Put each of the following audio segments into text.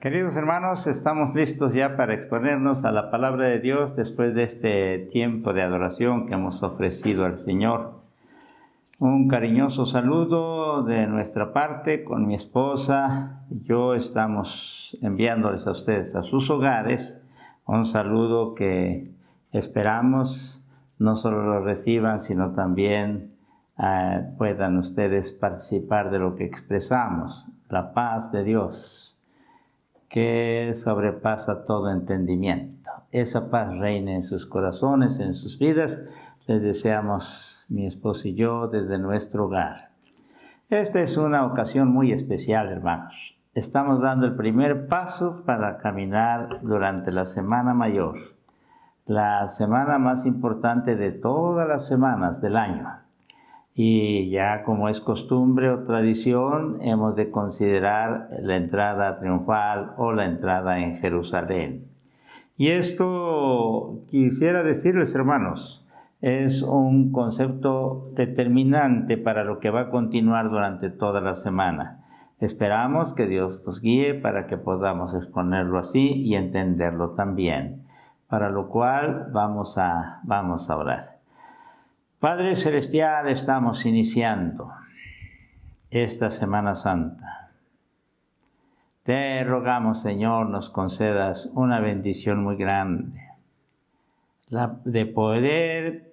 Queridos hermanos, estamos listos ya para exponernos a la palabra de Dios después de este tiempo de adoración que hemos ofrecido al Señor. Un cariñoso saludo de nuestra parte con mi esposa y yo estamos enviándoles a ustedes a sus hogares un saludo que esperamos no solo lo reciban, sino también puedan ustedes participar de lo que expresamos, la paz de Dios, que sobrepasa todo entendimiento. Esa paz reina en sus corazones, en sus vidas. Les deseamos, mi esposo y yo, desde nuestro hogar. Esta es una ocasión muy especial, hermanos. Estamos dando el primer paso para caminar durante la Semana Mayor, la semana más importante de todas las semanas del año. Y ya como es costumbre o tradición, hemos de considerar la entrada triunfal o la entrada en Jerusalén. Y esto quisiera decirles, hermanos, es un concepto determinante para lo que va a continuar durante toda la semana. Esperamos que Dios nos guíe para que podamos exponerlo así y entenderlo también, para lo cual vamos a orar. Padre Celestial, estamos iniciando esta Semana Santa. Te rogamos, Señor, nos concedas una bendición muy grande, la de poder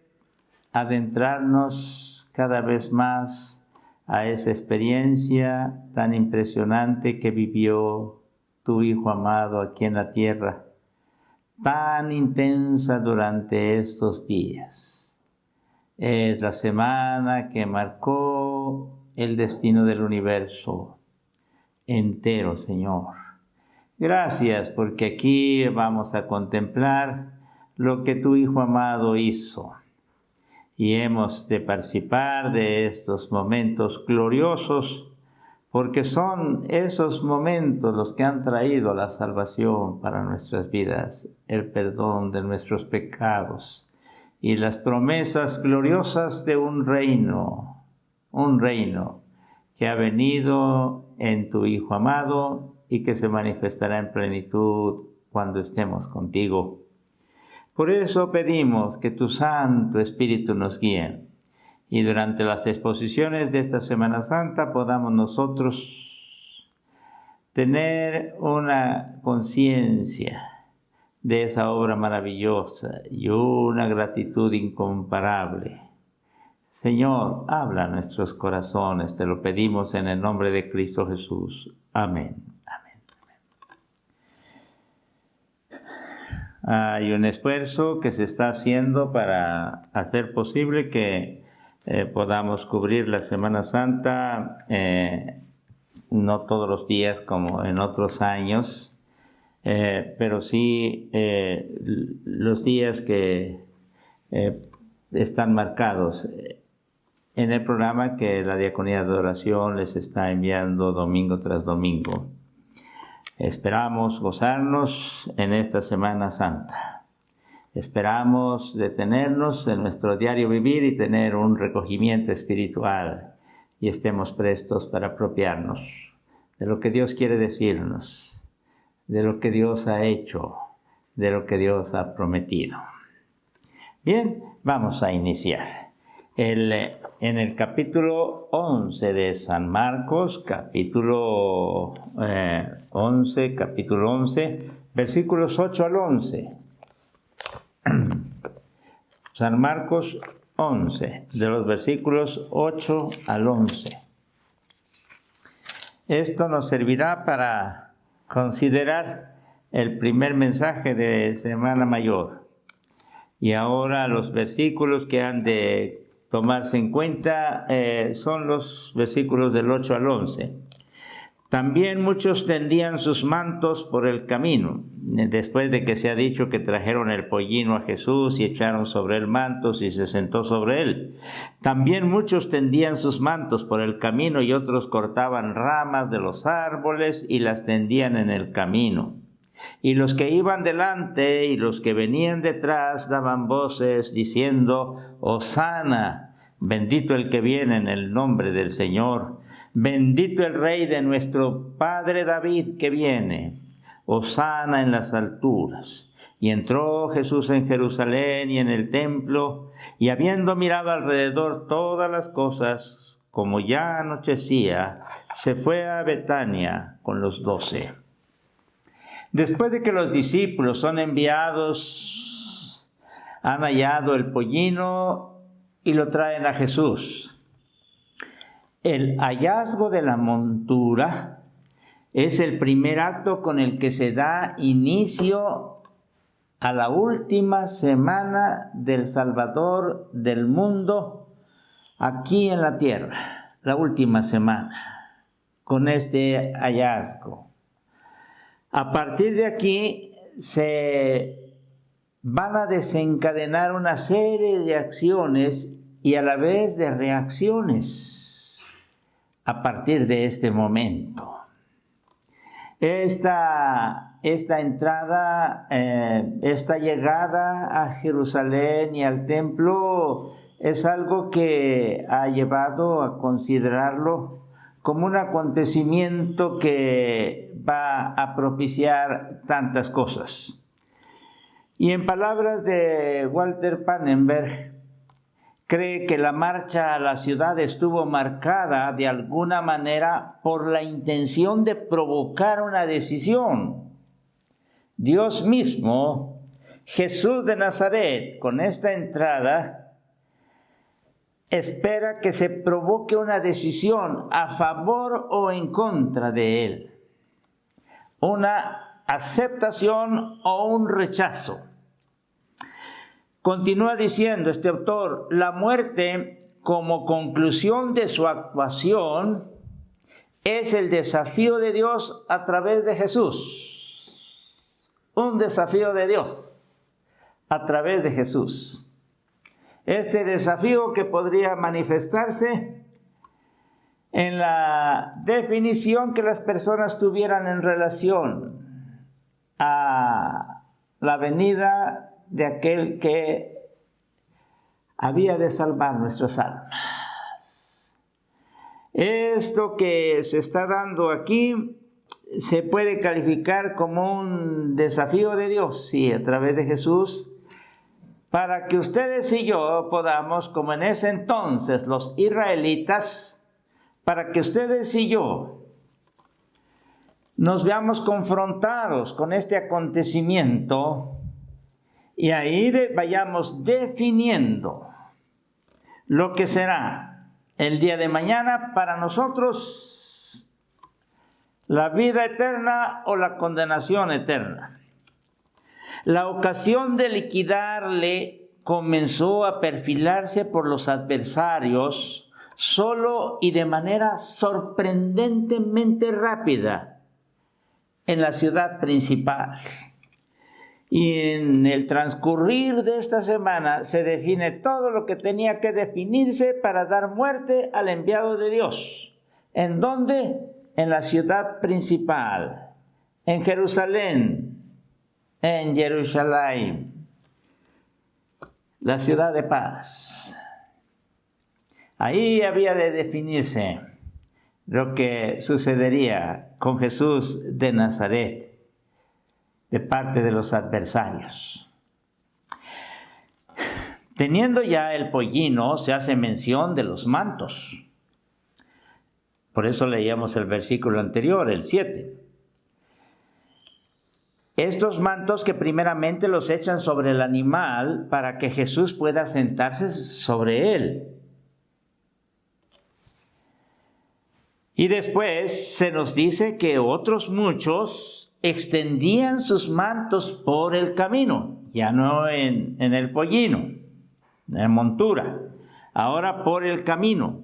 adentrarnos cada vez más a esa experiencia tan impresionante que vivió tu Hijo amado aquí en la tierra, tan intensa durante estos días. Es la semana que marcó el destino del universo entero, Señor. Gracias, porque aquí vamos a contemplar lo que tu Hijo amado hizo. Y hemos de participar de estos momentos gloriosos, porque son esos momentos los que han traído la salvación para nuestras vidas, el perdón de nuestros pecados y las promesas gloriosas de un reino que ha venido en tu Hijo amado y que se manifestará en plenitud cuando estemos contigo. Por eso pedimos que tu Santo Espíritu nos guíe y durante las exposiciones de esta Semana Santa podamos nosotros tener una conciencia de esa obra maravillosa y una gratitud incomparable. Señor, habla a nuestros corazones, te lo pedimos en el nombre de Cristo Jesús. Amén. Amén. Hay un esfuerzo que se está haciendo para hacer posible que podamos cubrir la Semana Santa, no todos los días como en otros años, pero sí los días que están marcados en el programa que la Diaconía de Adoración les está enviando domingo tras domingo. Esperamos gozarnos en esta Semana Santa. Esperamos detenernos en nuestro diario vivir y tener un recogimiento espiritual y estemos prestos para apropiarnos de lo que Dios quiere decirnos, de lo que Dios ha hecho, de lo que Dios ha prometido. Bien, vamos a iniciar. En el capítulo 11 de San Marcos, capítulo 11, versículos 8 al 11. San Marcos 11, de los versículos 8 al 11. Esto nos servirá para considerar el primer mensaje de Semana Mayor. Y ahora los versículos que han de tomarse en cuenta son los versículos del 8 al 11. También muchos tendían sus mantos por el camino, después de que se ha dicho que trajeron el pollino a Jesús y echaron sobre él mantos y se sentó sobre él. También muchos tendían sus mantos por el camino y otros cortaban ramas de los árboles y las tendían en el camino. Y los que iban delante y los que venían detrás daban voces diciendo: Hosana, bendito el que viene en el nombre del Señor. Bendito el Rey de nuestro Padre David que viene. Hosana en las alturas. Y entró Jesús en Jerusalén y en el templo, y habiendo mirado alrededor todas las cosas, como ya anochecía, se fue a Betania con los 12. Después de que los discípulos son enviados, han hallado el pollino y lo traen a Jesús. El hallazgo de la montura es el primer acto con el que se da inicio a la última semana del Salvador del mundo aquí en la tierra, la última semana, con este hallazgo. A partir de aquí se van a desencadenar una serie de acciones y a la vez de reacciones a partir de este momento. Esta entrada, esta llegada a Jerusalén y al templo es algo que ha llevado a considerarlo como un acontecimiento que va a propiciar tantas cosas. Y en palabras de Walter Pannenberg, cree que la marcha a la ciudad estuvo marcada de alguna manera por la intención de provocar una decisión. Dios mismo, Jesús de Nazaret, con esta entrada, espera que se provoque una decisión a favor o en contra de Él. Una aceptación o un rechazo. Continúa diciendo este autor, la muerte como conclusión de su actuación es el desafío de Dios a través de Jesús. Un desafío de Dios a través de Jesús. Este desafío que podría manifestarse en la definición que las personas tuvieran en relación a la venida de aquel que había de salvar nuestras almas. Esto que se está dando aquí se puede calificar como un desafío de Dios, sí, a través de Jesús, para que ustedes y yo podamos, como en ese entonces los israelitas, para que ustedes y yo nos veamos confrontados con este acontecimiento y ahí vayamos definiendo lo que será el día de mañana para nosotros, la vida eterna o la condenación eterna. La ocasión de liquidarle comenzó a perfilarse por los adversarios solo y de manera sorprendentemente rápida en la ciudad principal. Y en el transcurrir de esta semana se define todo lo que tenía que definirse para dar muerte al enviado de Dios. ¿En dónde? En la ciudad principal, en Jerusalén, la ciudad de paz. Ahí había de definirse lo que sucedería con Jesús de Nazaret de parte de los adversarios. Teniendo ya el pollino, se hace mención de los mantos. Por eso leíamos el versículo anterior, el 7. Estos mantos que primeramente los echan sobre el animal para que Jesús pueda sentarse sobre él. Y después se nos dice que otros muchos extendían sus mantos por el camino, ya no en el pollino, en montura, ahora por el camino.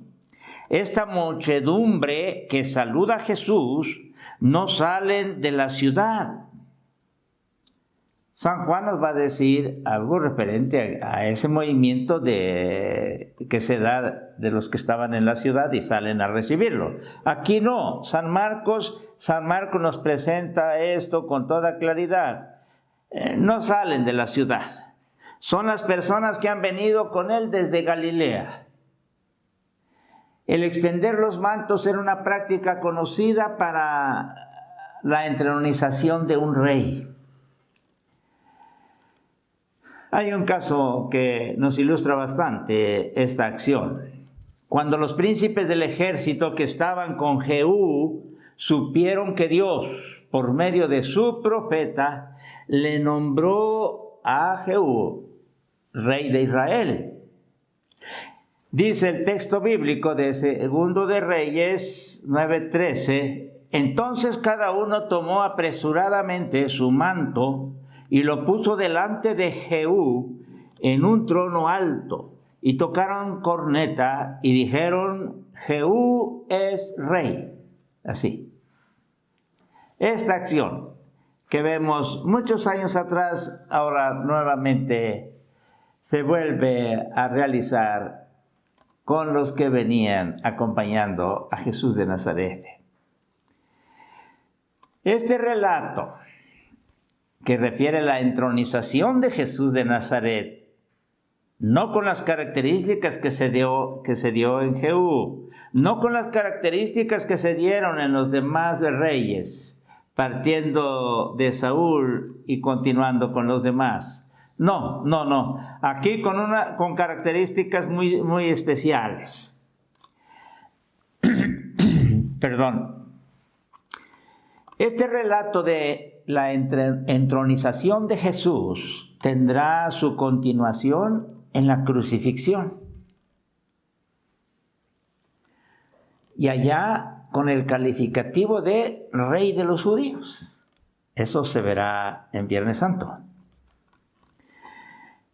Esta muchedumbre que saluda a Jesús no salen de la ciudad. San Juan nos va a decir algo referente a ese movimiento que se da de los que estaban en la ciudad y salen a recibirlo. Aquí no, San Marcos nos presenta esto con toda claridad. No salen de la ciudad. Son las personas que han venido con él desde Galilea. El extender los mantos era una práctica conocida para la entronización de un rey. Hay un caso que nos ilustra bastante esta acción. Cuando los príncipes del ejército que estaban con Jehú supieron que Dios, por medio de su profeta, le nombró a Jehú rey de Israel. Dice el texto bíblico de Segundo de Reyes 9:13, entonces cada uno tomó apresuradamente su manto y lo puso delante de Jehú en un trono alto, y tocaron corneta y dijeron, Jehú es rey. Así. Esta acción que vemos muchos años atrás, ahora nuevamente se vuelve a realizar con los que venían acompañando a Jesús de Nazaret. Este relato que refiere a la entronización de Jesús de Nazaret, no con las características que se dio en Jehú, no con las características que se dieron en los demás reyes, partiendo de Saúl y continuando con los demás. No. Aquí con características muy especiales. Perdón. Este relato de la entronización de Jesús tendrá su continuación en la crucifixión. Y allá con el calificativo de Rey de los Judíos. Eso se verá en Viernes Santo.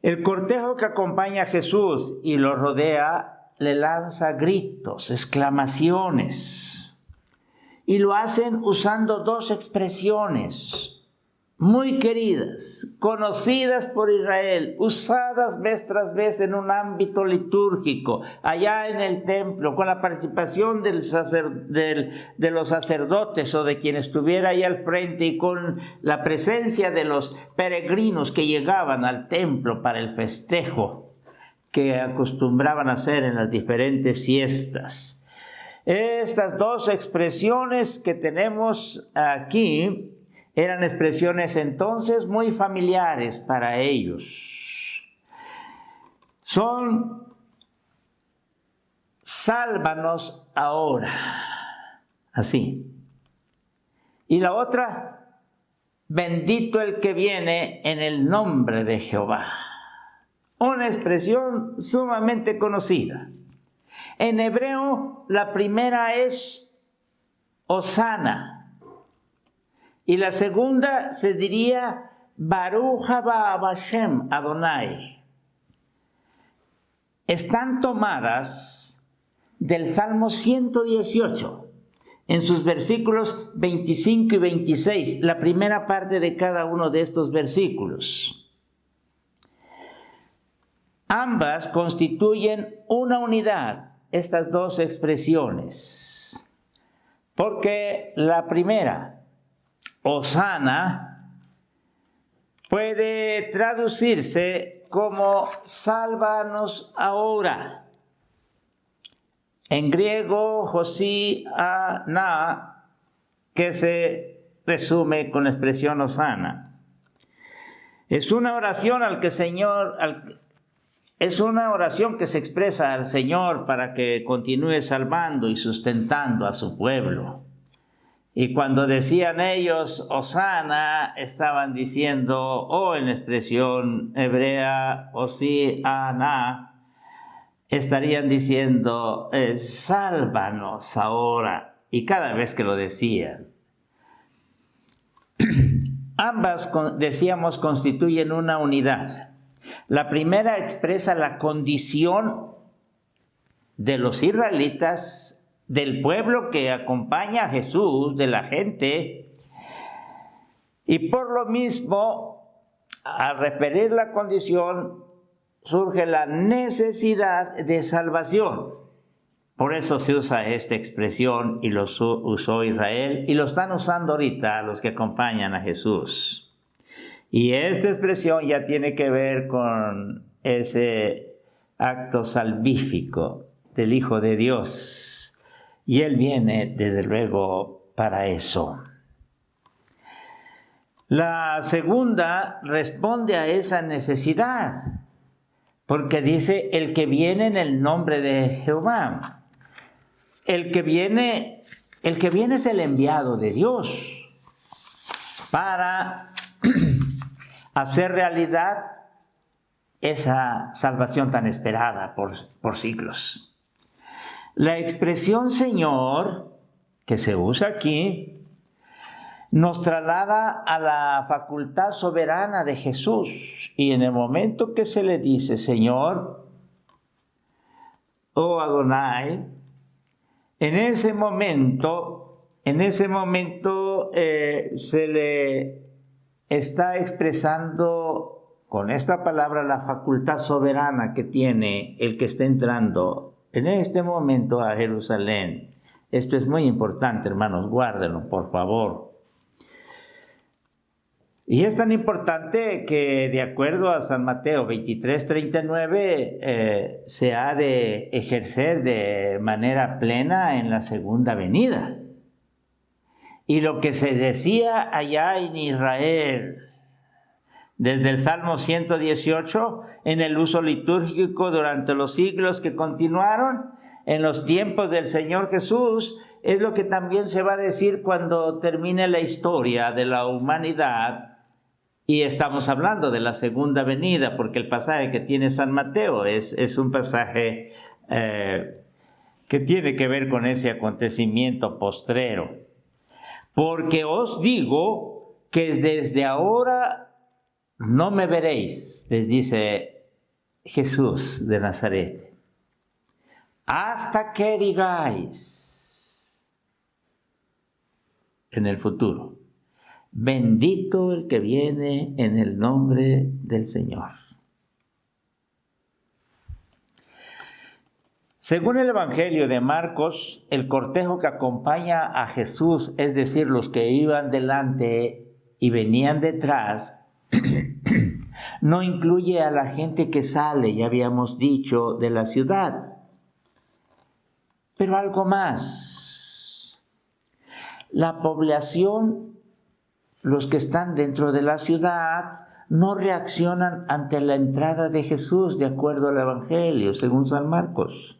El cortejo que acompaña a Jesús y lo rodea le lanza gritos, exclamaciones, y lo hacen usando dos expresiones muy queridas, conocidas por Israel, usadas vez tras vez en un ámbito litúrgico, allá en el templo, con la participación de los sacerdotes o de quien estuviera ahí al frente y con la presencia de los peregrinos que llegaban al templo para el festejo que acostumbraban a hacer en las diferentes fiestas. Estas dos expresiones que tenemos aquí eran expresiones entonces muy familiares para ellos. Son, sálvanos ahora, así. Y la otra, bendito el que viene en el nombre de Jehová. Una expresión sumamente conocida. En hebreo, la primera es Hosana. Y la segunda se diría Baruch haba Hashem Adonai. Están tomadas del Salmo 118, en sus versículos 25 y 26, la primera parte de cada uno de estos versículos. Ambas constituyen una unidad, estas dos expresiones, porque la primera, Hosana, puede traducirse como sálvanos ahora. En griego, Hosana, que se resume con la expresión Hosana. Es una oración es una oración que se expresa al Señor para que continúe salvando y sustentando a su pueblo. Y cuando decían ellos Hosana, estaban diciendo, en la expresión hebrea Hosiana, estarían diciendo, sálvanos ahora. Y cada vez que lo decían. Ambas, decíamos, constituyen una unidad. La primera expresa la condición de los israelitas, del pueblo que acompaña a Jesús, de la gente, y por lo mismo, al referir la condición, surge la necesidad de salvación. Por eso se usa esta expresión y lo usó Israel, y lo están usando ahorita los que acompañan a Jesús. Y esta expresión ya tiene que ver con ese acto salvífico del Hijo de Dios. Y Él viene, desde luego, para eso. La segunda responde a esa necesidad, porque dice, el que viene en el nombre de Jehová. El que viene es el enviado de Dios para hacer realidad esa salvación tan esperada por siglos. La expresión Señor que se usa aquí nos traslada a la facultad soberana de Jesús, y en el momento que se le dice Señor o Adonai, en ese momento se le está expresando con esta palabra la facultad soberana que tiene el que está entrando en este momento a Jerusalén. Esto es muy importante, hermanos, guárdenlo, por favor. Y es tan importante que, de acuerdo a San Mateo 23:39, se ha de ejercer de manera plena en la segunda venida. Y lo que se decía allá en Israel, desde el Salmo 118, en el uso litúrgico durante los siglos que continuaron, en los tiempos del Señor Jesús, es lo que también se va a decir cuando termine la historia de la humanidad. Y estamos hablando de la segunda venida, porque el pasaje que tiene San Mateo es un pasaje que tiene que ver con ese acontecimiento postrero. Porque os digo que desde ahora no me veréis, les dice Jesús de Nazaret, hasta que digáis en el futuro, bendito el que viene en el nombre del Señor. Según el Evangelio de Marcos, el cortejo que acompaña a Jesús, es decir, los que iban delante y venían detrás, no incluye a la gente que sale, ya habíamos dicho, de la ciudad. Pero algo más. La población, los que están dentro de la ciudad, no reaccionan ante la entrada de Jesús, de acuerdo al Evangelio, según San Marcos.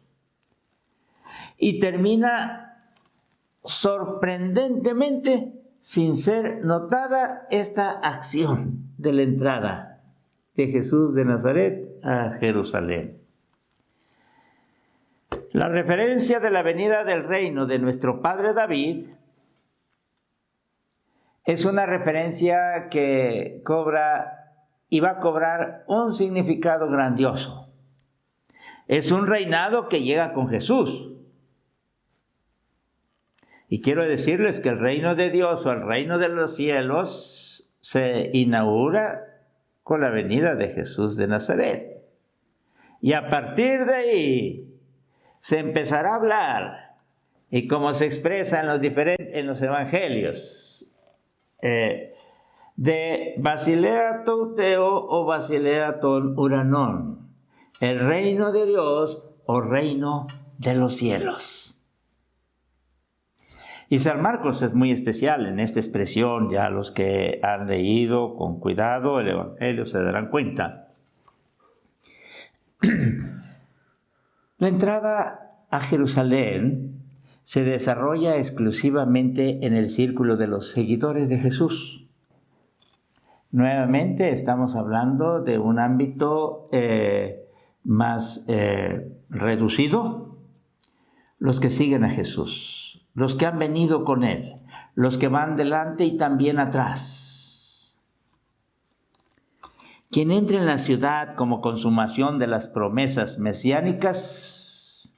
Y termina sorprendentemente sin ser notada esta acción de la entrada de Jesús de Nazaret a Jerusalén. La referencia de la venida del reino de nuestro padre David es una referencia que cobra y va a cobrar un significado grandioso. Es un reinado que llega con Jesús. Y quiero decirles que el reino de Dios o el reino de los cielos se inaugura con la venida de Jesús de Nazaret. Y a partir de ahí se empezará a hablar, y como se expresa en los evangelios, de Basilea Touteo o Basilea Ton Uranon, el reino de Dios o reino de los cielos. Y San Marcos es muy especial en esta expresión, ya los que han leído con cuidado el Evangelio se darán cuenta. La entrada a Jerusalén se desarrolla exclusivamente en el círculo de los seguidores de Jesús. Nuevamente estamos hablando de un ámbito más reducido, los que siguen a Jesús, los que han venido con Él, los que van delante y también atrás. Quien entre en la ciudad como consumación de las promesas mesiánicas,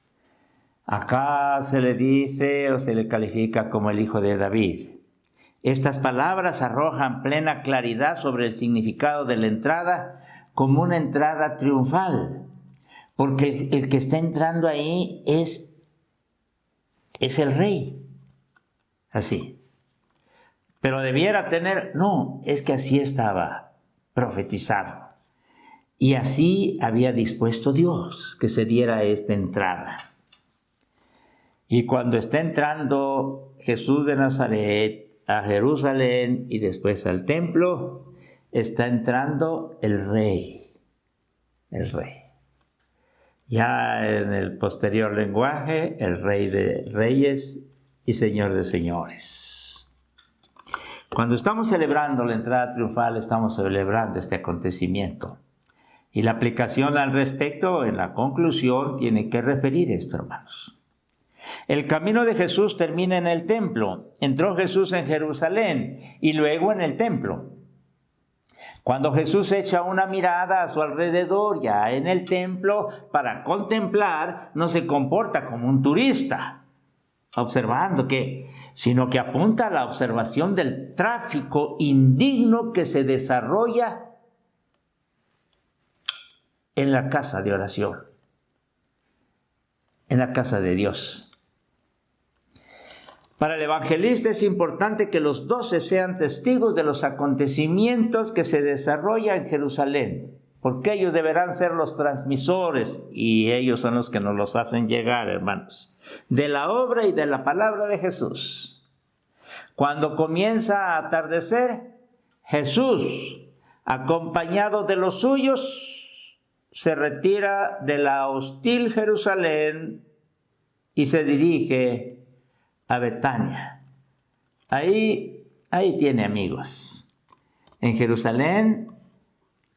acá se le dice o se le califica como el hijo de David. Estas palabras arrojan plena claridad sobre el significado de la entrada como una entrada triunfal, porque el que está entrando ahí es el rey, así. Pero debiera tener, no, es que así estaba profetizado. Y así había dispuesto Dios que se diera esta entrada. Y cuando está entrando Jesús de Nazaret a Jerusalén y después al templo, está entrando el rey. El rey. Ya en el posterior lenguaje, el rey de reyes y señor de señores. Cuando estamos celebrando la entrada triunfal, estamos celebrando este acontecimiento. Y la aplicación al respecto, en la conclusión, tiene que referir esto, hermanos. El camino de Jesús termina en el templo. Entró Jesús en Jerusalén y luego en el templo. Cuando Jesús echa una mirada a su alrededor, ya en el templo, para contemplar, no se comporta como un turista, observando sino que apunta a la observación del tráfico indigno que se desarrolla en la casa de oración, en la casa de Dios. Para el evangelista es importante que los 12 sean testigos de los acontecimientos que se desarrollan en Jerusalén, porque ellos deberán ser los transmisores, y ellos son los que nos los hacen llegar, hermanos, de la obra y de la palabra de Jesús. Cuando comienza a atardecer, Jesús, acompañado de los suyos, se retira de la hostil Jerusalén y se dirige a Betania. Ahí tiene amigos. En Jerusalén,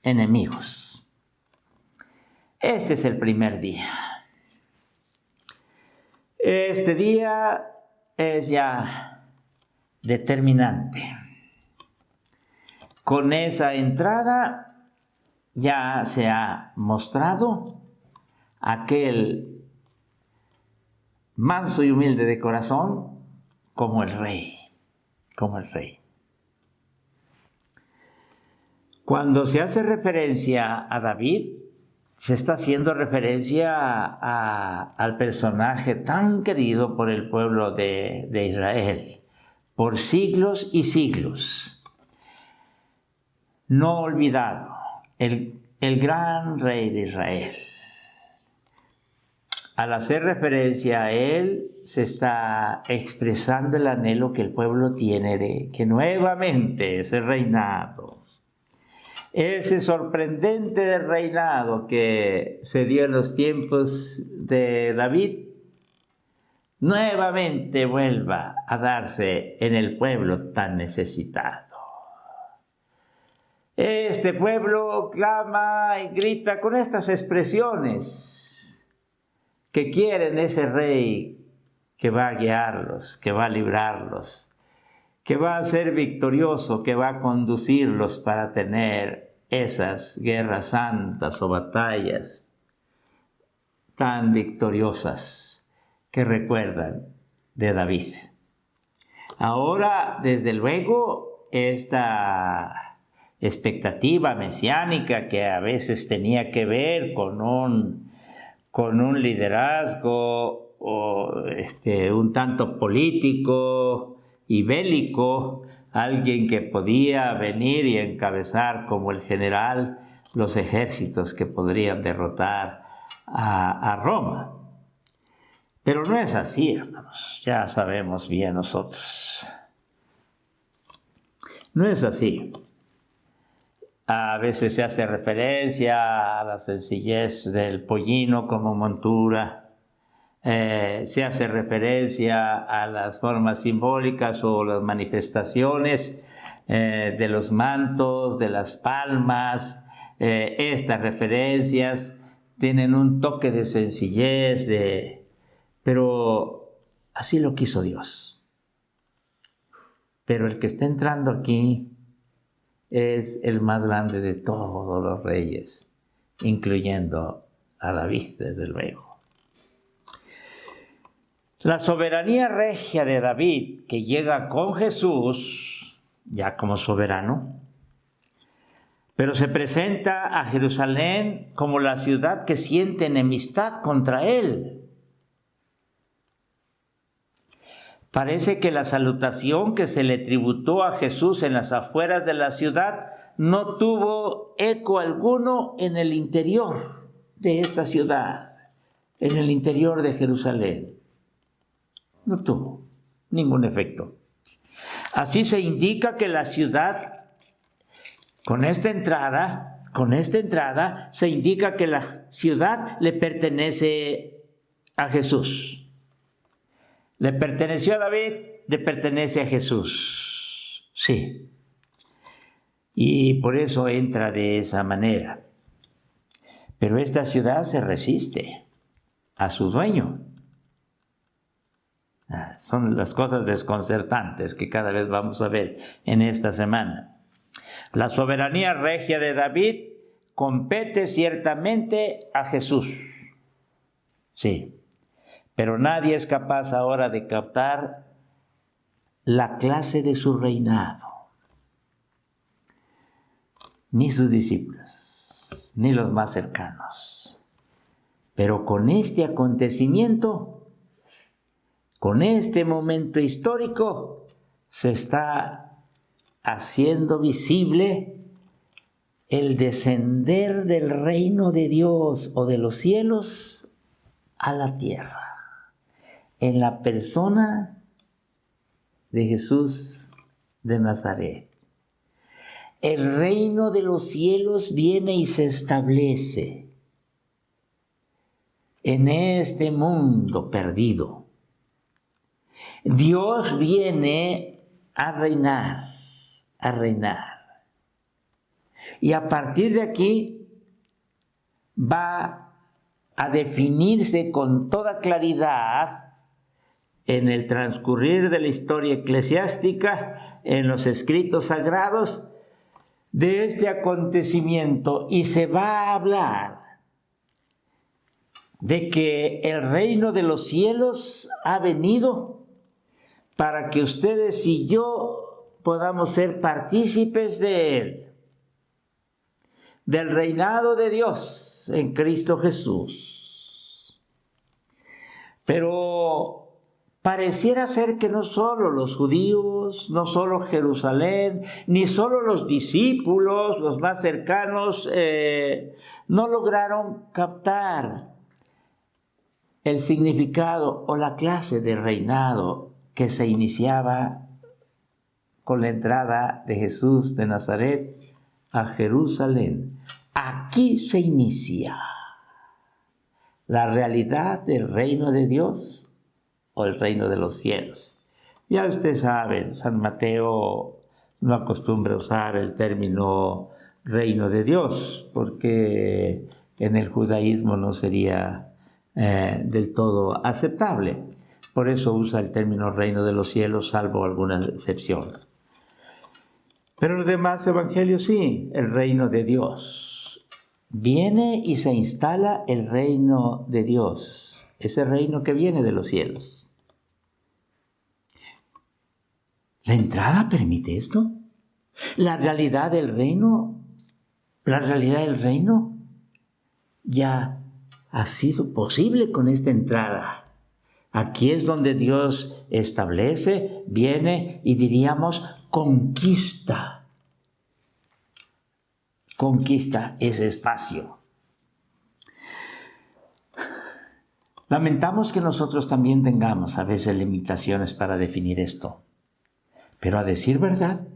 enemigos. Este es el primer día. Este día es ya determinante. Con esa entrada ya se ha mostrado aquel manso y humilde de corazón como el rey, como el rey. Cuando se hace referencia a David, se está haciendo referencia al personaje tan querido por el pueblo de Israel, por siglos y siglos. No olvidado, el gran rey de Israel. Al hacer referencia a él, se está expresando el anhelo que el pueblo tiene de que nuevamente ese reinado, ese sorprendente reinado que se dio en los tiempos de David, nuevamente vuelva a darse en el pueblo tan necesitado. Este pueblo clama y grita con estas expresiones que quieren ese rey que va a guiarlos, que va a librarlos, que va a ser victorioso, que va a conducirlos para tener esas guerras santas o batallas tan victoriosas que recuerdan de David. Ahora, desde luego, esta expectativa mesiánica que a veces tenía que ver con un liderazgo un tanto político y bélico, alguien que podía venir y encabezar como el general los ejércitos que podrían derrotar a Roma. Pero no es así, hermanos, ya sabemos bien nosotros. No es así. A veces se hace referencia a la sencillez del pollino como montura. Se hace referencia a las formas simbólicas o las manifestaciones de los mantos, de las palmas. Estas referencias tienen un toque de sencillez, pero así lo quiso Dios. Pero el que está entrando aquí es el más grande de todos los reyes, incluyendo a David, desde luego. La soberanía regia de David, que llega con Jesús, ya como soberano, pero se presenta a Jerusalén como la ciudad que siente enemistad contra él. Parece que la salutación que se le tributó a Jesús en las afueras de la ciudad no tuvo eco alguno en el interior de esta ciudad, en el interior de Jerusalén. No tuvo ningún efecto. Así se indica que la ciudad, con esta entrada, se indica que la ciudad le pertenece a Jesús. Le perteneció a David, le pertenece a Jesús. Sí. Y por eso entra de esa manera. Pero esta ciudad se resiste a su dueño. Son las cosas desconcertantes que cada vez vamos a ver en esta semana. La soberanía regia de David compete ciertamente a Jesús. Sí, pero nadie es capaz ahora de captar la clase de su reinado. Ni sus discípulos, ni los más cercanos. Pero con este acontecimiento, con este momento histórico, se está haciendo visible el descender del reino de Dios o de los cielos a la tierra, en la persona de Jesús de Nazaret. El reino de los cielos viene y se establece en este mundo perdido. Dios viene a reinar. Y a partir de aquí va a definirse con toda claridad en el transcurrir de la historia eclesiástica, en los escritos sagrados, de este acontecimiento, y se va a hablar de que el reino de los cielos ha venido para que ustedes y yo podamos ser partícipes de él, del reinado de Dios en Cristo Jesús. Pero pareciera ser que no solo los judíos, no solo Jerusalén, ni solo los discípulos, los más cercanos, no lograron captar el significado o la clase de reinado que se iniciaba con la entrada de Jesús de Nazaret a Jerusalén. Aquí se inicia la realidad del reino de Dios o el reino de los cielos. Ya usted sabe, San Mateo no acostumbra usar el término reino de Dios, porque en el judaísmo no sería del todo aceptable. Por eso usa el término reino de los cielos, salvo alguna excepción. Pero los demás evangelios sí, el reino de Dios. Viene y se instala el reino de Dios, ese reino que viene de los cielos. ¿La entrada permite esto? La realidad del reino ya ha sido posible con esta entrada. Aquí es donde Dios establece, viene y diríamos conquista ese espacio. Lamentamos que nosotros también tengamos a veces limitaciones para definir esto, pero a decir verdad,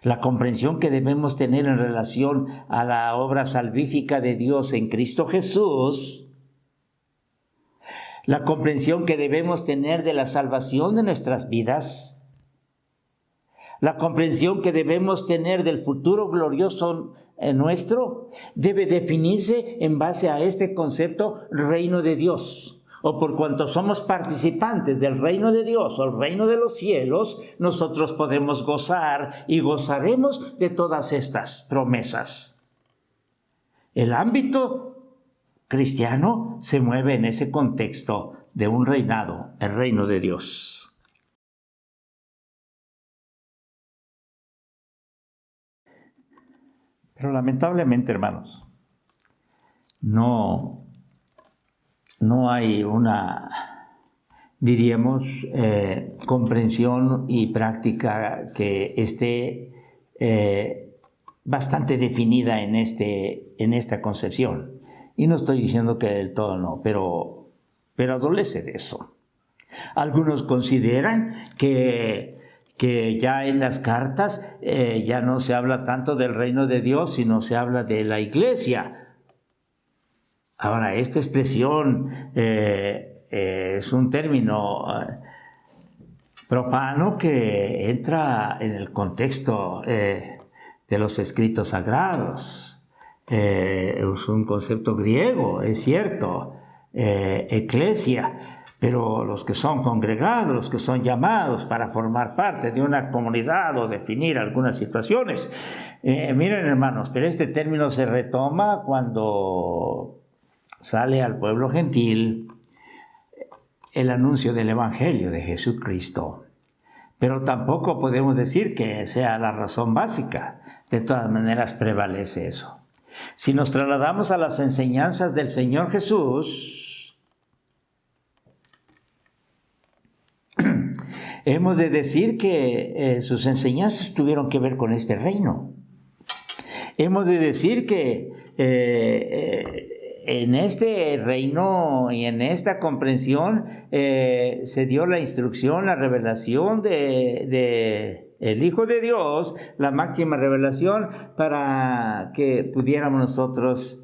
la comprensión que debemos tener en relación a la obra salvífica de Dios en Cristo Jesús, la comprensión que debemos tener de la salvación de nuestras vidas, la comprensión que debemos tener del futuro glorioso nuestro, debe definirse en base a este concepto reino de Dios. O por cuanto somos participantes del reino de Dios o el reino de los cielos, nosotros podemos gozar y gozaremos de todas estas promesas. El ámbito cristiano se mueve en ese contexto de un reinado, el reino de Dios. Pero lamentablemente, hermanos, no hay una, diríamos, comprensión y práctica que esté bastante definida en esta concepción. Y no estoy diciendo que del todo no, pero adolece de eso. Algunos consideran que que ya en las cartas ya no se habla tanto del reino de Dios, sino se habla de la iglesia. Ahora, esta expresión es un término profano que entra en el contexto de los escritos sagrados. Es un concepto griego, es cierto, eclesia, pero los que son congregados, los que son llamados para formar parte de una comunidad o definir algunas situaciones. Miren, hermanos, pero este término se retoma cuando sale al pueblo gentil el anuncio del Evangelio de Jesucristo. Pero tampoco podemos decir que sea la razón básica. De todas maneras prevalece eso. Si nos trasladamos a las enseñanzas del Señor Jesús, hemos de decir que sus enseñanzas tuvieron que ver con este reino. Hemos de decir que en este reino y en esta comprensión se dio la instrucción, la revelación de el Hijo de Dios, la máxima revelación, para que pudiéramos nosotros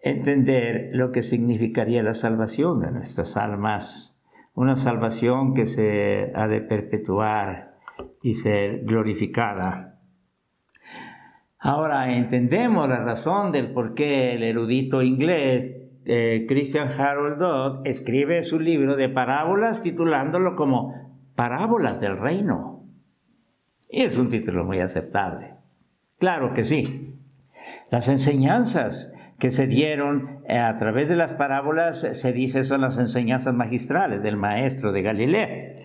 entender lo que significaría la salvación de nuestras almas. Una salvación que se ha de perpetuar y ser glorificada. Ahora entendemos la razón del por qué el erudito inglés Christian Harold Dodd escribe su libro de parábolas titulándolo como Parábolas del Reino. Y es un título muy aceptable. Claro que sí. Las enseñanzas que se dieron a través de las parábolas, se dice, son las enseñanzas magistrales del maestro de Galilea.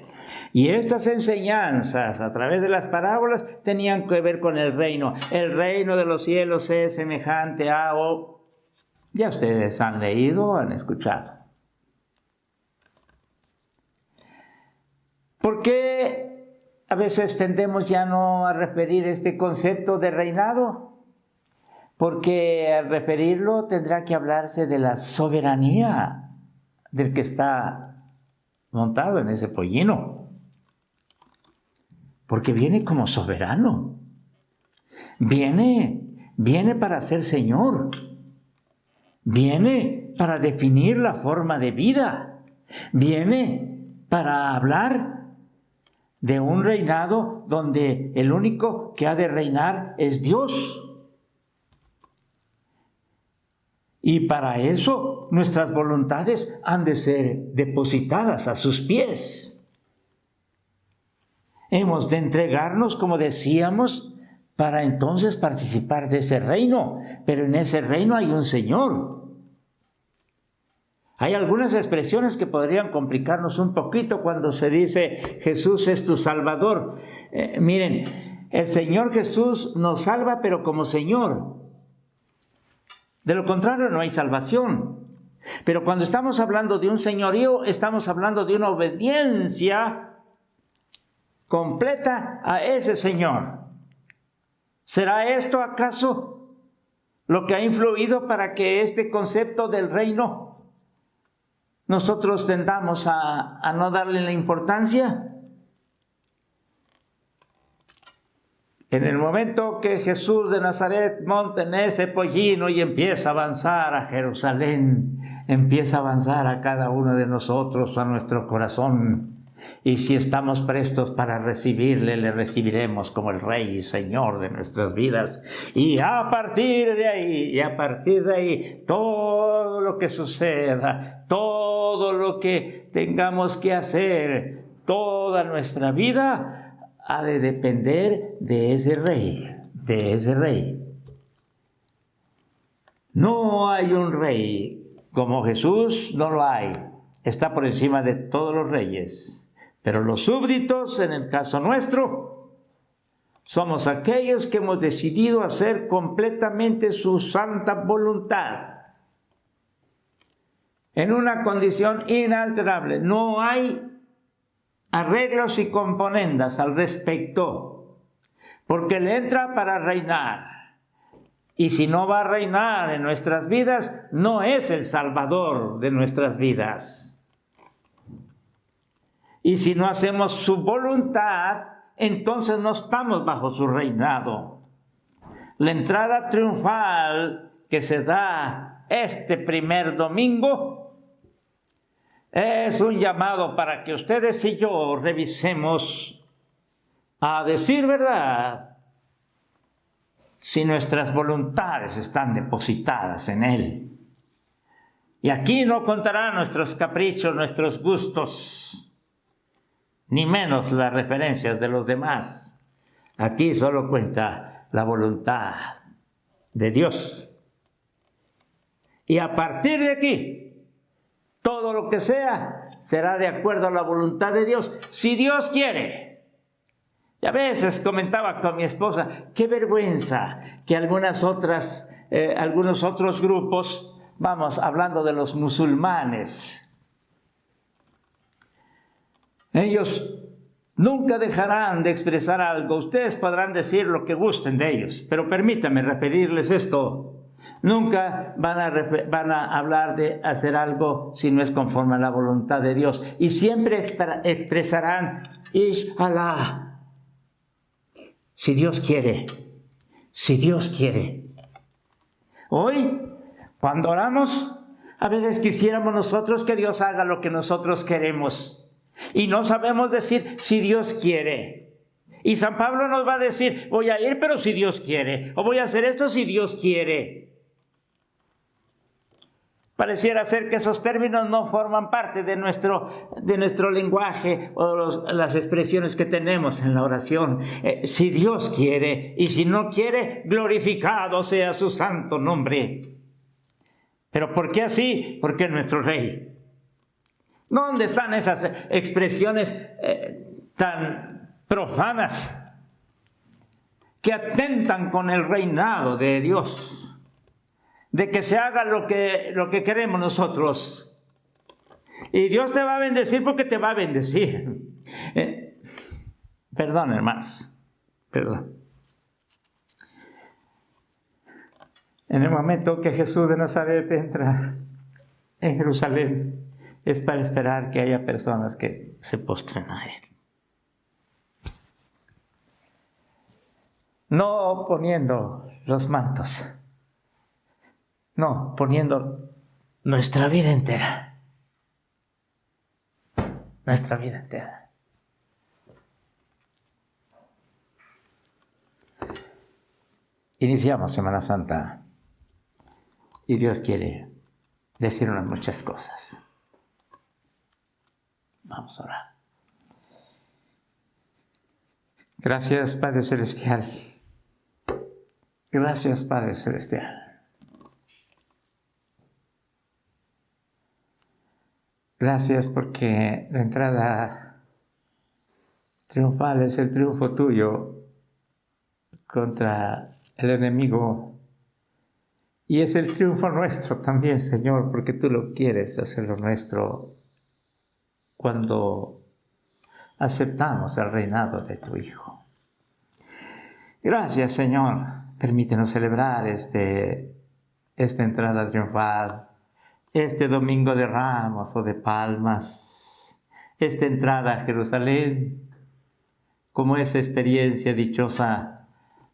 Y estas enseñanzas a través de las parábolas tenían que ver con el reino. El reino de los cielos es semejante a... Ya ustedes han leído, han escuchado. ¿Por qué a veces tendemos ya no a referir este concepto de reinado? Porque al referirlo tendrá que hablarse de la soberanía del que está montado en ese pollino. Porque viene como soberano. Viene para ser Señor. Viene para definir la forma de vida. Viene para hablar de un reinado donde el único que ha de reinar es Dios. Y para eso nuestras voluntades han de ser depositadas a sus pies. Hemos de entregarnos, como decíamos, para entonces participar de ese reino. Pero en ese reino hay un Señor. Hay algunas expresiones que podrían complicarnos un poquito cuando se dice Jesús es tu Salvador. Miren, el Señor Jesús nos salva, pero como Señor. De lo contrario, no hay salvación. Pero cuando estamos hablando de un señorío, estamos hablando de una obediencia completa a ese Señor. ¿Será esto acaso lo que ha influido para que este concepto del reino nosotros tendamos a no darle la importancia? En el momento que Jesús de Nazaret monta en ese pollino y empieza a avanzar a Jerusalén, empieza a avanzar a cada uno de nosotros, a nuestro corazón. Y si estamos prestos para recibirle, le recibiremos como el Rey y Señor de nuestras vidas. Y a partir de ahí, todo lo que suceda, todo lo que tengamos que hacer, toda nuestra vida, ha de depender de ese rey. No hay un rey como Jesús, no lo hay. Está por encima de todos los reyes. Pero los súbditos, en el caso nuestro, somos aquellos que hemos decidido hacer completamente su santa voluntad. En una condición inalterable. No hay arreglos y componendas al respecto, porque Él entra para reinar. Y si no va a reinar en nuestras vidas, no es el Salvador de nuestras vidas. Y si no hacemos su voluntad, entonces no estamos bajo su reinado. La entrada triunfal que se da este primer domingo es un llamado para que ustedes y yo revisemos, a decir verdad, si nuestras voluntades están depositadas en Él. Y aquí no contarán nuestros caprichos, nuestros gustos, ni menos las referencias de los demás. Aquí solo cuenta la voluntad de Dios. Y a partir de aquí, todo lo que sea será de acuerdo a la voluntad de Dios, si Dios quiere. Y a veces comentaba con mi esposa, qué vergüenza que algunos otros grupos, vamos, hablando de los musulmanes, ellos nunca dejarán de expresar algo. Ustedes podrán decir lo que gusten de ellos, pero permítanme referirles esto. Nunca van a hablar de hacer algo si no es conforme a la voluntad de Dios. Y siempre expresarán, Inshallah, si Dios quiere, si Dios quiere. Hoy, cuando oramos, a veces quisiéramos nosotros que Dios haga lo que nosotros queremos. Y no sabemos decir si Dios quiere. Y San Pablo nos va a decir, voy a ir, pero si Dios quiere. O voy a hacer esto si Dios quiere. Pareciera ser que esos términos no forman parte de nuestro lenguaje o las expresiones que tenemos en la oración. Si Dios quiere, y si no quiere, glorificado sea su santo nombre. ¿Pero por qué así? Porque es nuestro Rey. ¿Dónde están esas expresiones tan profanas que atentan con el reinado de Dios? De que se haga lo que queremos nosotros. Y Dios te va a bendecir porque te va a bendecir. Perdón, hermanos. Perdón. En el momento que Jesús de Nazaret entra en Jerusalén, es para esperar que haya personas que se postren a Él. No poniendo los mantos. No, poniendo nuestra vida entera. Nuestra vida entera. Iniciamos Semana Santa y Dios quiere decirnos muchas cosas. Vamos a orar. Gracias, Padre Celestial. Gracias, Padre Celestial. Gracias porque la entrada triunfal es el triunfo tuyo contra el enemigo. Y es el triunfo nuestro también, Señor, porque tú lo quieres hacerlo nuestro cuando aceptamos el reinado de tu Hijo. Gracias, Señor. Permítenos celebrar esta entrada triunfal, este Domingo de Ramos o de Palmas, esta entrada a Jerusalén, como esa experiencia dichosa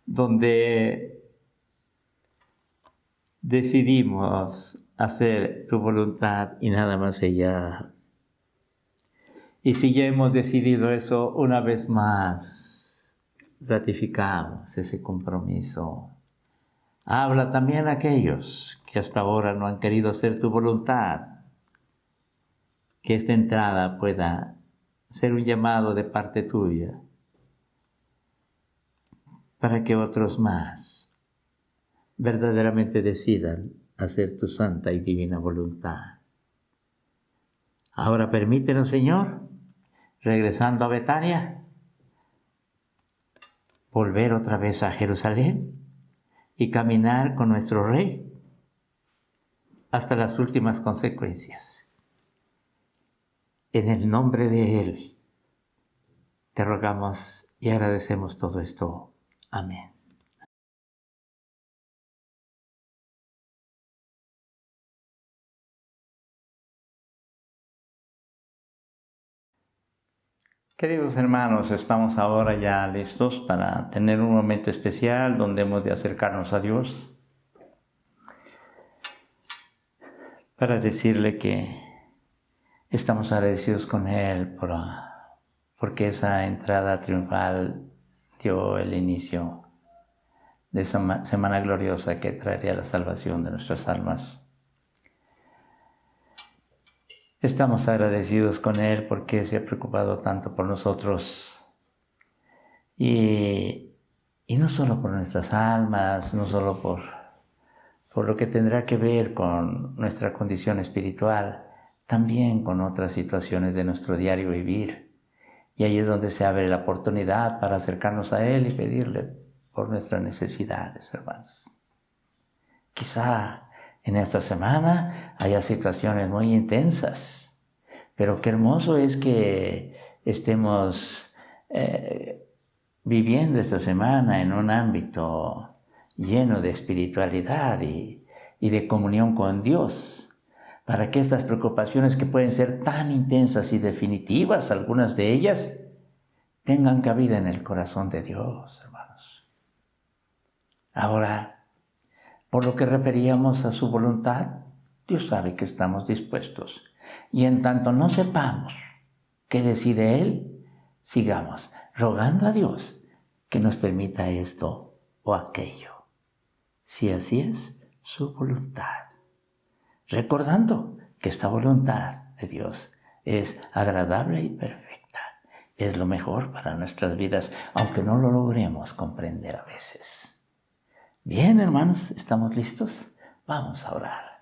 donde decidimos hacer tu voluntad y nada más ella. Y si ya hemos decidido eso, una vez más ratificamos ese compromiso. Habla también a aquellos que hasta ahora no han querido hacer tu voluntad, que esta entrada pueda ser un llamado de parte tuya, para que otros más verdaderamente decidan hacer tu santa y divina voluntad. Ahora permítenos, Señor, regresando a Betania, volver otra vez a Jerusalén y caminar con nuestro Rey hasta las últimas consecuencias. En el nombre de Él, te rogamos y agradecemos todo esto. Amén. Queridos hermanos, estamos ahora ya listos para tener un momento especial donde hemos de acercarnos a Dios para decirle que estamos agradecidos con Él porque esa entrada triunfal dio el inicio de esa semana gloriosa que traería la salvación de nuestras almas. Estamos agradecidos con Él porque se ha preocupado tanto por nosotros y no solo por nuestras almas, no solo por lo que tendrá que ver con nuestra condición espiritual, también con otras situaciones de nuestro diario vivir. Y ahí es donde se abre la oportunidad para acercarnos a Él y pedirle por nuestras necesidades, hermanos. Quizá en esta semana haya situaciones muy intensas, pero qué hermoso es que estemos viviendo esta semana en un ámbito lleno de espiritualidad y de comunión con Dios, para que estas preocupaciones que pueden ser tan intensas y definitivas, algunas de ellas, tengan cabida en el corazón de Dios, hermanos. Ahora, por lo que referíamos a su voluntad, Dios sabe que estamos dispuestos. Y en tanto no sepamos qué decide Él, sigamos rogando a Dios que nos permita esto o aquello, si así es su voluntad. Recordando que esta voluntad de Dios es agradable y perfecta. Es lo mejor para nuestras vidas, aunque no lo logremos comprender a veces. Bien, hermanos, ¿estamos listos? Vamos a orar.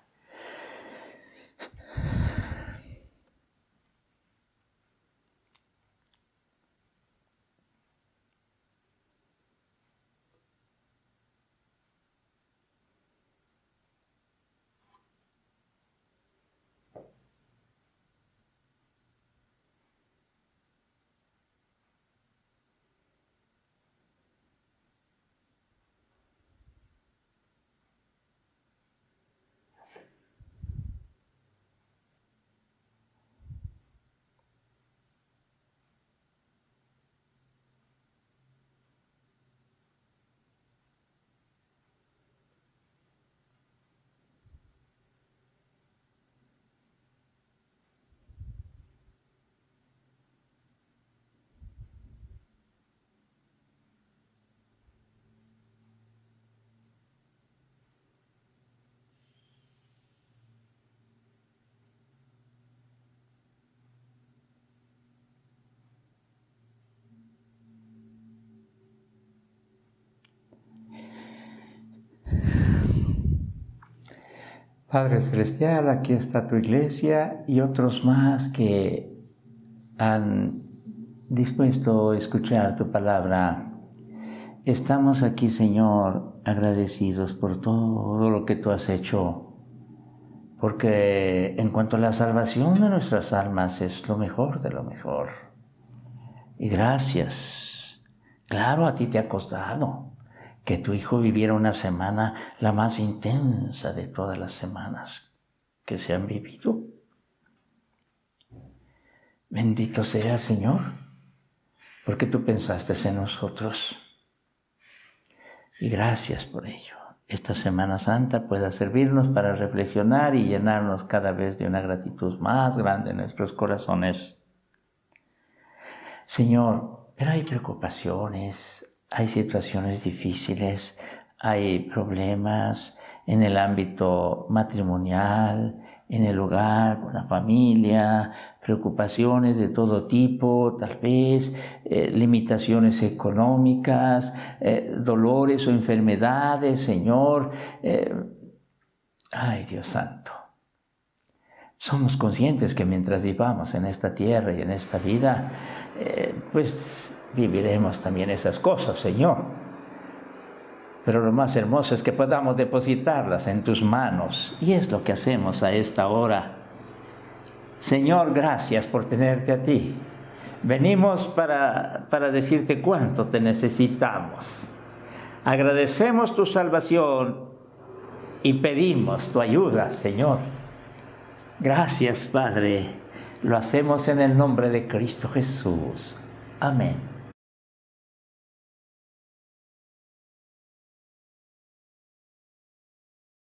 Padre Celestial, aquí está tu iglesia y otros más que han dispuesto a escuchar tu palabra. Estamos aquí, Señor, agradecidos por todo lo que tú has hecho, porque en cuanto a la salvación de nuestras almas es lo mejor de lo mejor. Y gracias. Claro, a ti te ha costado que tu hijo viviera una semana la más intensa de todas las semanas que se han vivido. Bendito sea, Señor, porque tú pensaste en nosotros. Y gracias por ello. Esta Semana Santa pueda servirnos para reflexionar y llenarnos cada vez de una gratitud más grande en nuestros corazones. Señor, pero hay preocupaciones, hay situaciones difíciles, hay problemas en el ámbito matrimonial, en el hogar, con la familia, preocupaciones de todo tipo, tal vez, limitaciones económicas, dolores o enfermedades, Señor. Ay, Dios Santo. Somos conscientes que mientras vivamos en esta tierra y en esta vida, pues viviremos también esas cosas, Señor. Pero lo más hermoso es que podamos depositarlas en tus manos. Y es lo que hacemos a esta hora. Señor, gracias por tenerte a ti. Venimos para decirte cuánto te necesitamos. Agradecemos tu salvación y pedimos tu ayuda, Señor. Gracias, Padre. Lo hacemos en el nombre de Cristo Jesús. Amén.